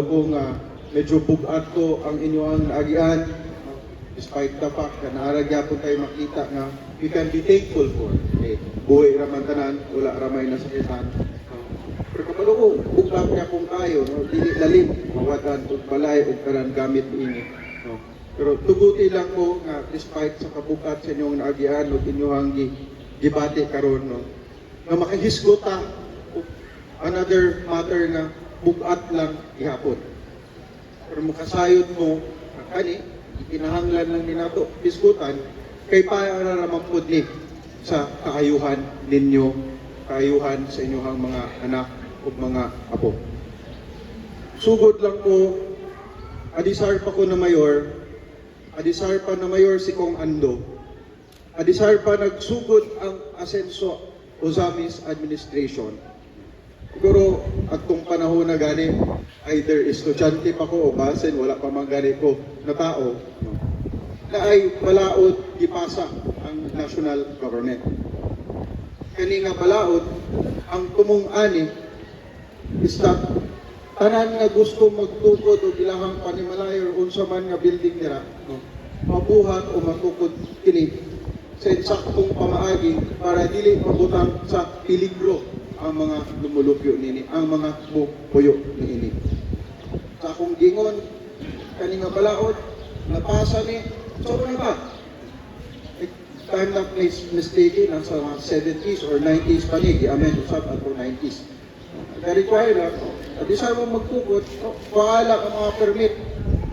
kabalo nga medyo bugat ko ang inyong agian, despite the fact na naaragya po tayo makita nga we can be thankful for. Buhay raman tanan, wala ramay na sakitan. Pero kabalo ko, bugat niya kung kayo, no? Dili lalim, mawadan o balay o karan gamit ini. No? Pero tuguti lang ko nga despite sa kabugat sa inyong agian o inyong gibati karon, no? Na makahisgota another matter na bugat lang ihapon. Pero makasayod mo, kani, ikinahanglan lang ninato, biskutan, kay paararaman ni sa kaayuhan ninyo, kaayuhan sa inyong mga anak o mga apo. Sugod lang po, adisar pa ko na mayor, adisar pa na mayor si Kong Ando, adisar pa nagsugod ang asenso Ozamis administration. Siguro, atong panahon na gani, either estudyante pa ko o basin, wala pa man gani ko na tao, na ay balaod gipasa ang national government. Kani nga balaod, ang tumong-ani is that tanan nga gusto magtukod o ilahang panimalay or unsa man nga building nila, no? Mabuhat o matukod kini sa insaktong pamaagi para dili mabutang sa peligro ang mga lumulupyo nini, ang mga puyo niini. Sa akong gingon, kani nga balaod, napasa ni, so na ba? If I'm not mistaken, nasa mga 70s or 90s pa ni, i-amend usap ato 90s. Nag-require lang, adisar mo magtukod, paala ang mga permit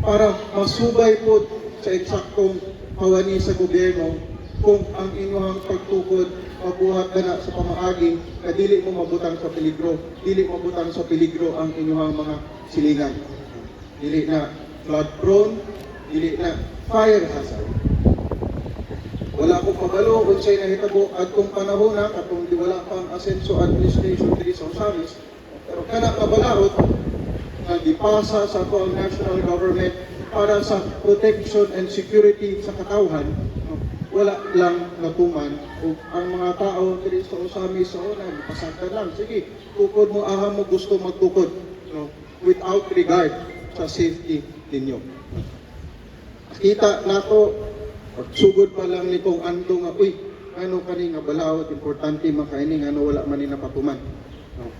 para masubay po sa eksaktong hawani sa gobyerno kung ang inyong pagtukod mabuhat na sa pamaagi na dili mo mabutang sa peligro, dili mabutang sa peligro ang inyong mga silingan. Dili na flood prone, dili na fire hazard. Wala ko pabalo kung siya'y nahitabo at kung panahon na katong di wala pang asenso administration diri sa Ozamis, pero kana kabalaot na dipasa sa ang national government para sa protection and security sa katawhan, wala lang natuman o ang mga tao diri sa Ozamis sa una, pasagdan lang, sige, tukod mo, aha mo gusto magtukod, no? Without regard sa safety ninyo. Kita nato, sugod pa lang ni Kong Ando nga, uy, ano kani nga balaod, importante makaini, ano wala man ni napatuman. No?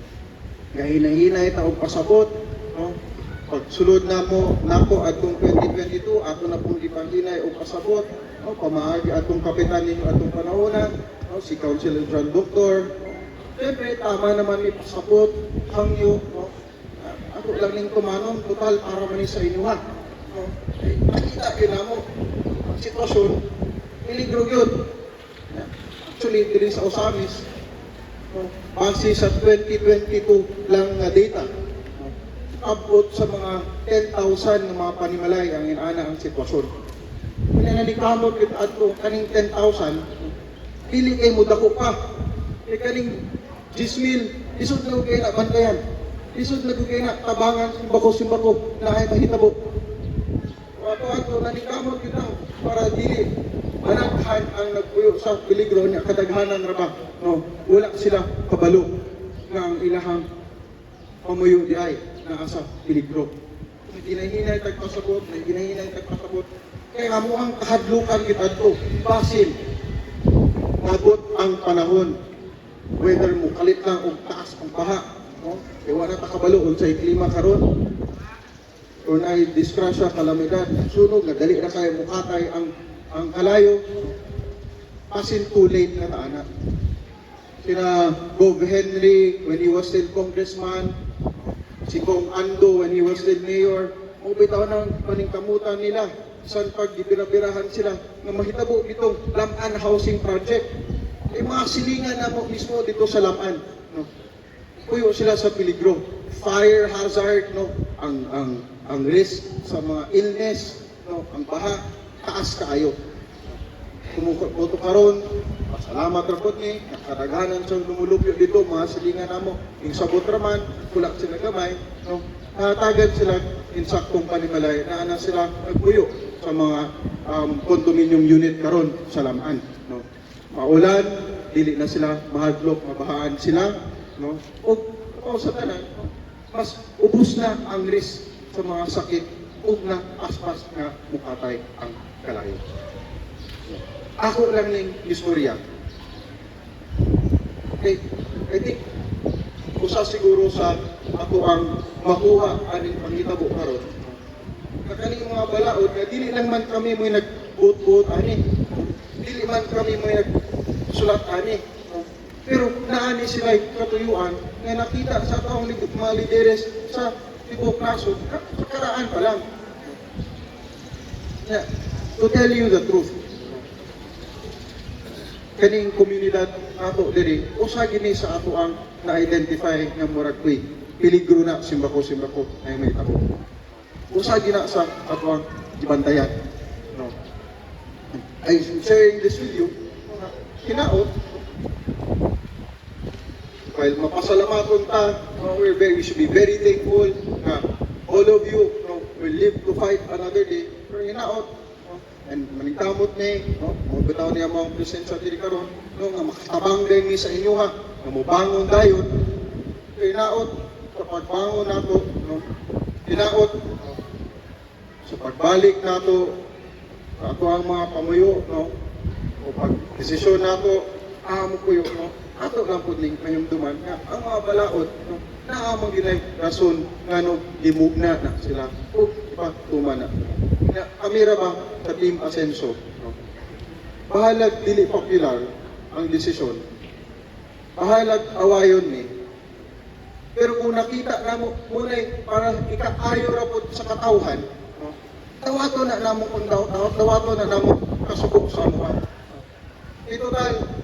Gahinay-hinay taong pasabot, no? Pagsulod na mo, nako atong 2022, ato na pong ipanghinay o pasabot, no? Pamaagi atong kapitan ninyo atong panahonan, no? Si Councilor John Doctor, siyempre, tama naman ni pasabot, hangyo, no? Ako lang ning tumanon, total para man sa inyo ha. No? Nakita kinamo, ang sitwasyon, peligro yun. Actually, diri sa Ozamis, no? Base sa 2022 lang nga data, no? Abot sa mga 10,000 ng mga panimalay ang inana ang sitwasyon. Kung nalikamot kita ato kaning 10,000, pili kay mo dako pa. Kay kaning 10,000, isod na kayo na bantayan. Isod na kayo na tabangan, simbako na ay mahitabo. Ato nalikamot kita para dili managhan ang nagpuyo sa peligro niya kadaghanan ra ba, no? Wala sila kabalo nga ang ilahang pamuyo di ay naasa peligro. Ginahinay tagpasabot, ginahinay tagpasabot. Kaya nga mo ang kahadlukan kita to, basin. Nabot ang panahon, whether mo kalit lang o taas ang baha, no? Kaya wala takabalo sa klima karon. Kung ay disgrasya, kalamidad, sunog, nadali na kayo mukatay ang kalayo, pasin too late na taana. Sina Gov. Henry, when he was still congressman, si Kong Ando, when he was still mayor, bitaw ng paningkamutan nila, saan pag gibirabirahan sila, na mahitabo itong Laman Housing Project. Mga silingan na mo mismo dito sa Laman. No? Puyo sila sa peligro. Fire hazard, no? Ang risk sa mga illness, no? Ang baha, taas kaayo. Kumukuto karon, salamat rapod ni, nakadaghanan sa lumulupyo dito, mga silingan na mo, yung sabot raman, kulak sila gamay, no? Nakatagan sila insaktong panimalay, na ana sila nagpuyo sa mga condominium unit karon sa Laman, no? Maulan, dili na sila mahadlok, mabahaan sila, no? O sa tanan, mas ubos na ang risk sa mga sakit ug na aspas nga mukatay ang kalayo. Ako lang ning istorya. Okay, I think usa siguro sa ako ang makuha aning panghitabo karon. Kakaning mga balaod nga dili lang man kami mo nagbuot-buot ani. Dili man kami mo nagsulat ani. Pero naani sila katuyuan nga nakita sa taong mga lideres sa tibok nasod karaan pa lang. Yeah, to tell you the truth, kaning komunidad ato diri usa gini sa ato ang na-identify nga murag kuy peligro na simbako ay may tabo. Usa gina sa ato ang gibantayan. No. I'm sharing this with you. Hinaot while mapasalamat ta, we should be very thankful na all of you will live to fight another day. Pero hinaot, and maningkamot ni, bitaw niya mga presensya diri karon, nga makatabang din ni sa inyo ha, nga mobangon dayon. Pero hinaot, sa pagbangon nato, hinaot, sa pagbalik nato, ato ang mga pamuyo, o pag-desisyon nato, amo ko yung, ato lang po ning mayumduman nga ang mga balaod naamang ginay rason nga gimugna na sila o ipa tumana na kamera ba sa Team Asenso bahalag dili popular ang desisyon bahalag awayon ni pero kung nakita na mo muna para ikaayo ra po sa katawhan tawato na namo kung tawato na namo kasubok sa mga ito dahil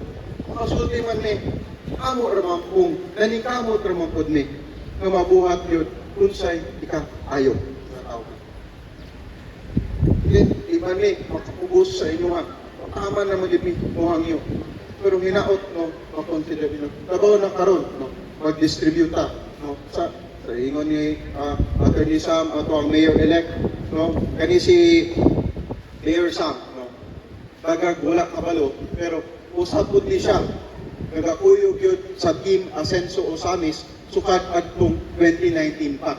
kasulti man ni amo ramang kung nanikamo ramang pod ni nga mabuhat yun unsay ika-ayo nga tao. Di man ni makapugos sa inyo ha. Tama na magiging muhang yun. Pero hinaot makonsider nyo. Tabaw na karon mag-distribute ta sa ingon ni Attorney Sam ato ang mayor-elect kani si Mayor Sam bagag wala kabalo pero usapod ni siya nagakuyog yun sa Team Asenso o Samis sukad adtong 2019 pa.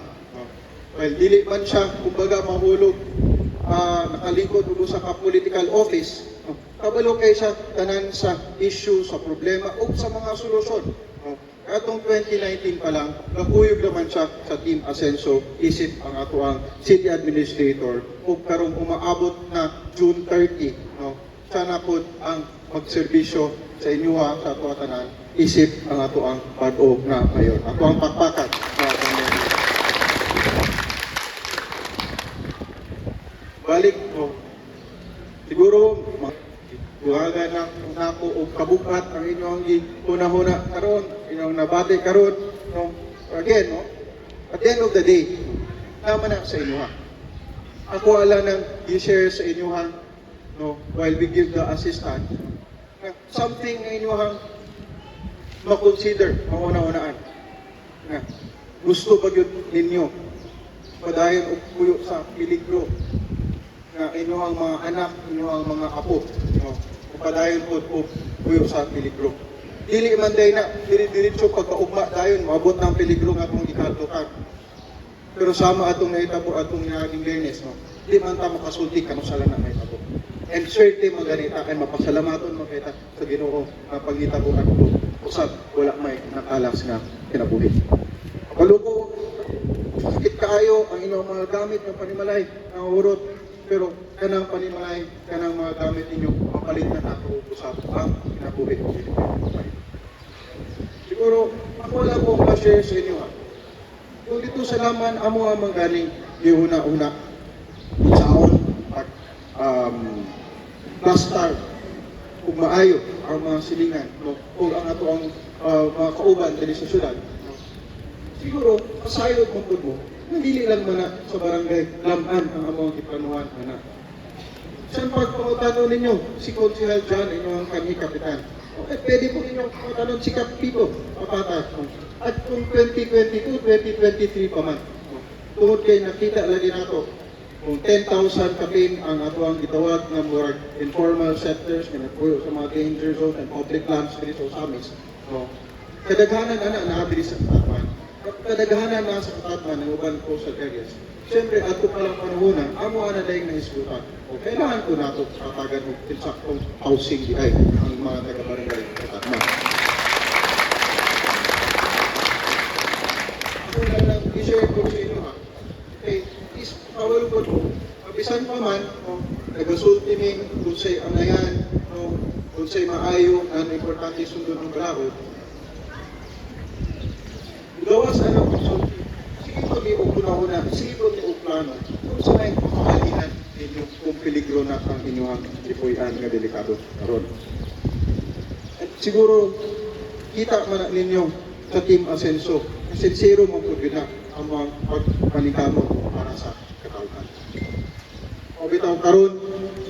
Well, dili man siya kumbaga mahulog nakalikod ulo sa political office. Kabalo kay siya tanan sa issue, sa problema o sa mga solusyon. Atong 2019 pa lang, nakuyog naman siya sa Team Asenso isip ang ato ang city administrator o karong umaabot na June 30 siya na po ang magserbisyo sa inyo sa ato tanan isip ang ato ang bag-o na ngayon. Ato ang pakpakat sa pandemya. Balik siguro buhagan na nako og kabukat ang inyong hunahuna karon, inyong nabati karon again at the end of the day naman na sa inyo ako ala nang i-share sa inyo while we give the assistance something na inyong makonsider, mauna-unaan. Gusto ba yun ninyo padayon o puyo sa peligro na inyong mga anak, inyong mga apo o padayon o puyo sa peligro. Dili man day na, diri-diritso pagkaugma dayon, maabot ng peligro nga itong ikaltukan. Pero sama atong nahitabo, atong naging learness, di man ta makasulti kano sala na nahitabo. And swerte maganita ay mapasalamaton makita sa Ginoo na pagitabuan ko usab wala may nakalas nga kinabuhi. Kaluko sakit kaayo ang inyong mga gamit ng panimalay ang urot pero kanang panimalay kanang mga gamit ninyo mapalit na nato usab ang kinabuhi. Siguro ako lang po ma-share sa inyo kung dito sa laman amo ang magaling gihuna-una saon at plastar kung maayo ang mga silingan o ang ato ang mga kauban dali sa syudad. Siguro, pasayod mo po mo, nandili lang man sa barangay laman ang among iplanuhan na. Saan pagpangutano ninyo? Si Konsihal John, inyong kanhi kapitan. Pwede po inyong pangutanon si Kapito, Papata. At kung 2022, 2023 pa man. Tungod kay nakita lagi nato kung 10,000 kapin ang ato ang gitawag ng murag informal sectors na nagpuyo sa mga danger zones and public lands dito sa Samis. Kadaghanan na naabili sa Katatman. Kadaghanan na sa Katatman ng urban coastal areas. siyempre ato palang panahon amo ana dayong naisgutan. O kailangan ko nato katagan og tinsaktong housing di ay ang mga taga-barangay katama. Ako lang i-share ko sa inyo is awal ko bisan pa man nagasulti ning kung say angayan kung say maayo ang importante sundon ng balahod. Gawas ang konsulti. Sige po ni una-una, sige po ni plano kung sa may pamalinan ninyo kung peligro na ang inyong lipuyan nga delikado karon. At siguro kita man ninyo sa Team Asenso, sincero mo po na ang mga pagpanikamo para sa katawhan. O bitaw karon,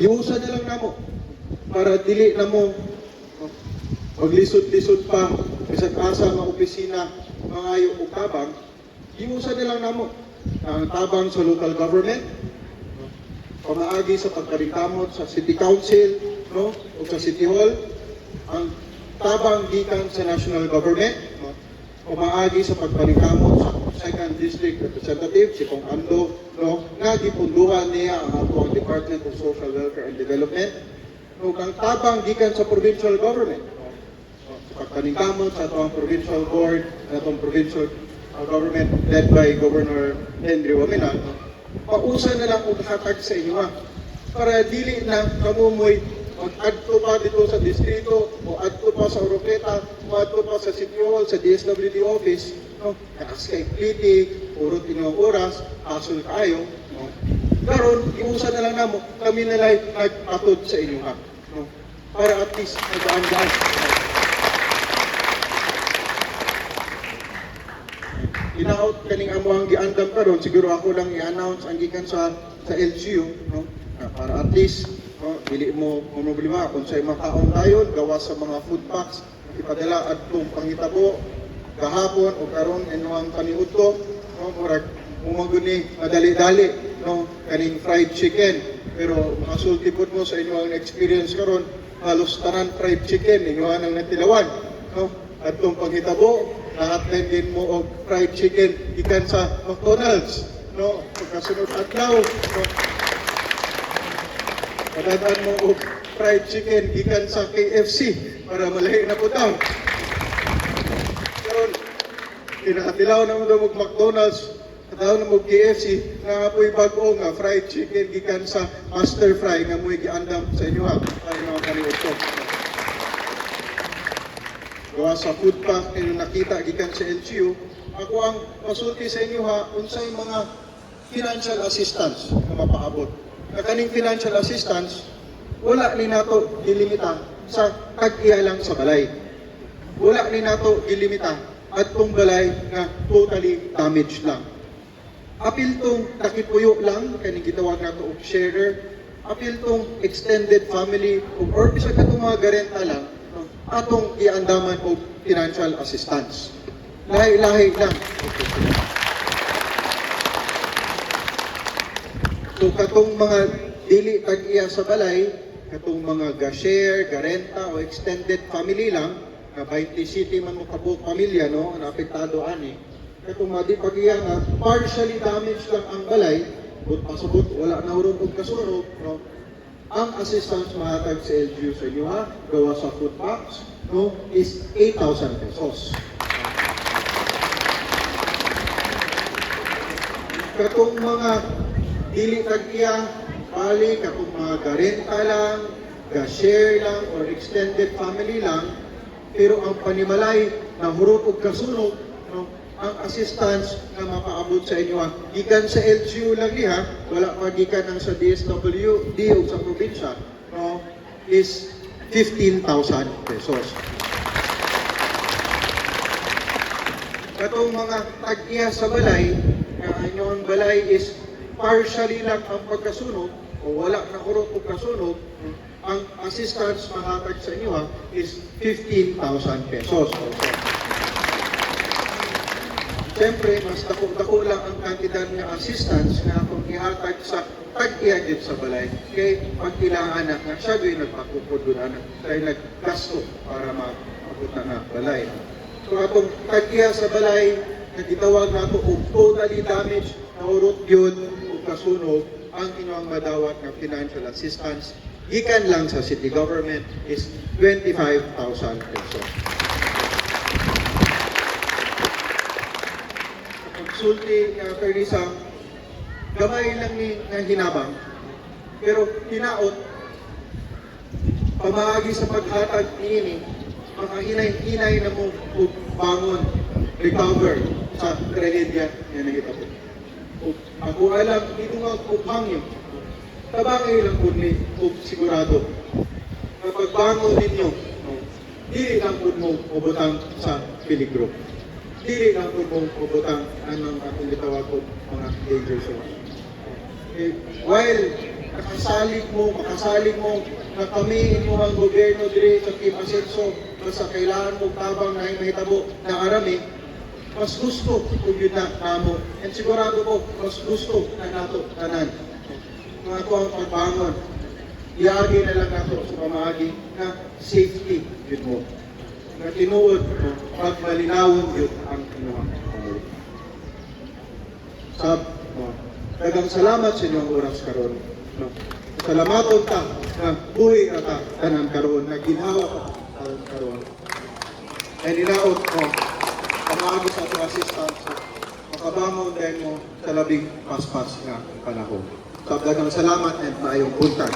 iusa na lang namo para dili na mo maglisod-lisod pa bisag asa nga opisina mangayo og tabang, iusa na lang namo ang tabang sa local government, pamaagi sa pagkaringkamot sa City Council, no, o sa City Hall, ang tabang gikan sa national government, no, pamaagi sa pagkaringkamot sa 2nd District Representative, si Kong Ando, no, nga gipunduhan niya ang ato ang Department of Social Welfare and Development, no, ang tabang gikan sa provincial government, no, sa pagkaringkamot sa ato ang provincial board, sa atong provincial government led by Governor Henry Wamena, pausa na lang og hatag sa inyo para dili na kamumoy mag-adto pa dito sa distrito o adto pa sa Oroqueta o adto pa sa City Hall, sa DSWD office, no? Kay critic, puro tinong oras, asol kayo, no? Karon iusa na lang namo kami na lang nagpatod sa inyo no? Para at least nag-aandaan. Inaot kaning amo ang giandam karon, siguro ako lang i-announce ang gikan sa LGU, no? Para at least dili mo problema kung say makaon tayo gawa sa mga food packs ipadala adtong panghitabo gahapon o karon inuang paniudto, no? Murag umaguni madali-dali, no, kaning fried chicken, pero masulti pud mo sa inyong experience karon halos tanan fried chicken inyong ang natilawan, no? Adtong panghitabo lahat din mo og fried chicken ikan sa McDonald's, no? Pagkasunod adlaw, no? Padadaan mo og fried chicken ikan sa KFC para malahi na po daw. Karon kinakatilaw na mo daw og McDonald's, kataw na mo og KFC, nga apoy bag-o nga fried chicken ikan sa Master Fry nga mo'y giandam sa inyo ay mga kaniudto. Gawa sa food pack na nakita gikan sa LGU, ako ang masulti sa inyo unsay mga financial assistance na mapaabot. Kaning financial assistance, wala ni nato gilimita sa tag-iya lang sa balay. Wala ni nato gilimita at tong balay nga totally damaged lang. Apil tong takipuyo lang, kaning gitawag nato og sharer, apil tong extended family or bisag katong mga garenta lang, atong iandaman o financial assistance. Lahi-lahi lang. So katong mga dili tag-iya sa balay, katong mga ga-share, garenta o extended family lang, na 20 city man mo kabuok pamilya, no, na apektado ani. Katong mga di pag-iya nga, partially damaged lang ang balay, but pasabot, wala na huron og kasurog, no, ang assistance mahatag sa LGU sa inyo gawa sa food packs, no, is 8,000 pesos. Katong mga dili tag-iya, bali, katong mga garenta lang, ga-share lang, or extended family lang, pero ang panimalay na hurot og kasulog, no, ang assistance na mapaabot sa inyo gikan sa LGU lang niya, wala pa gikan ang sa DSWD o sa probinsya, no, is 15,000 pesos. Katong mga tag-iya sa balay, na inyong balay is partially lang ang pagkasunog o wala na hurot og kasunog, ang assistance mahatag sa inyo is 15,000 pesos. Siyempre, mas dako lang ang kantidad ng assistance na kung ihatag sa tag-iagit sa balay. Kaya pag kailangan na siya do'y nagpakupod doon na kaya naggasto para maabot na balay. So atong tag-iya sa balay, nagitawag na ito o totally damaged, naurot yun ug kasunog ang inyong madawat nga financial assistance gikan lang sa city government is 25,000 pesos. Pagsulti nga Attorney Sam, gamay lang ni nga hinabang, pero hinaot pamaagi sa paghatag niini, makahinay-hinay na mo ug bangon, recover sa tragedya nga nagitabo. Ako alam, dito nga kuphangyo, tabangay lang po ni ug sigurado. Kapag bangon ninyo, dili lang po mo ubutang sa peligro. Dili lang po mo ubutang anong atong gitawag ko mga danger zone. While makasalig mo na kami inyong gobyerno diri sa Team Asenso, basta kailangan mo tabang na mahitabo na arami, mas gusto kung yun na namo. And sigurado ko, mas gusto na nato tanan. Mga ito ang pagbangon. Iagi na lang nato sa pamahagi na safety yun mo. Na tinuod mo, pag malinawon yun ang inyong pangulo. Daghang salamat sa inyong oras karon. Salamaton ta na buhi ata tanan karon na ginawa ta karon. Ay nilaot ko pamaagi sa ating assistance makabangon din mo sa labing paspas nga panahon. Daghang salamat at maayong buntag.